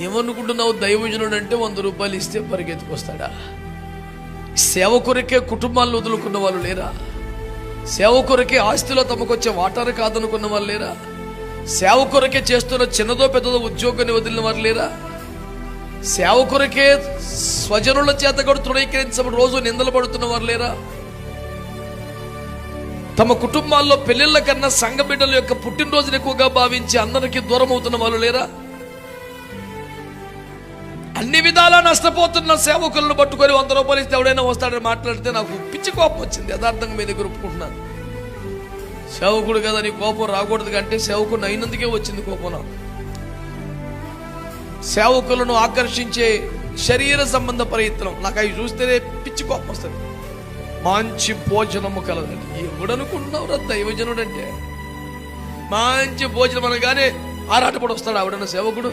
ఏమనుకుంటున్నావు? దైవజనుడు అంటే 100 రూపాయలు ఇస్తే పరిగెత్తుకొస్తాడా? సేవ కొరకే కుటుంబాలను వదులుకున్న వాళ్ళు లేరా? సేవ కొరకే ఆస్తిలో తమకొచ్చే వాటాను కాదనుకున్న వాళ్ళు లేరా? సేవ కొరకే చేస్తున్న చిన్నదో పెద్దదో ఉద్యోగాన్ని వదిలిన వారు లేరా? సేవ కొరకే స్వజనుల చేత కూడా తృణీకరించబడి రోజు నిందలు పడుతున్న వారు లేరా? తమ కుటుంబాల్లో పెళ్లిళ్ళ కన్నా సంఘ బిడ్డల యొక్క పుట్టినరోజును ఎక్కువగా భావించి అందరికీ దూరం అవుతున్న వాళ్ళు లేరా? అన్ని విధాలా నష్టపోతున్న సేవకులను పట్టుకొని 100 రూపాయలు ఇస్తే ఎవడైనా వస్తాడని మాట్లాడితే నాకు పిచ్చి కోపం వచ్చింది. యథార్థంగా మీ దగ్గర ఒప్పుకుంటున్నాను. సేవకుడు కదా, నీ కోపం రాకూడదు కంటే సేవకుడు అయినందుకే వచ్చింది కోపం నాకు. సేవకులను ఆకర్షించే శరీర సంబంధ ప్రయత్నం నాకు అవి చూస్తేనే పిచ్చి కోపం వస్తుంది. మంచి భోజనము కలదండి. ఎవడనుకుంటున్నావు దైవజనుడు అంటే? మంచి భోజనం అనగానే ఆరాటపడి వస్తాడు ఆవిడన్న సేవకుడు.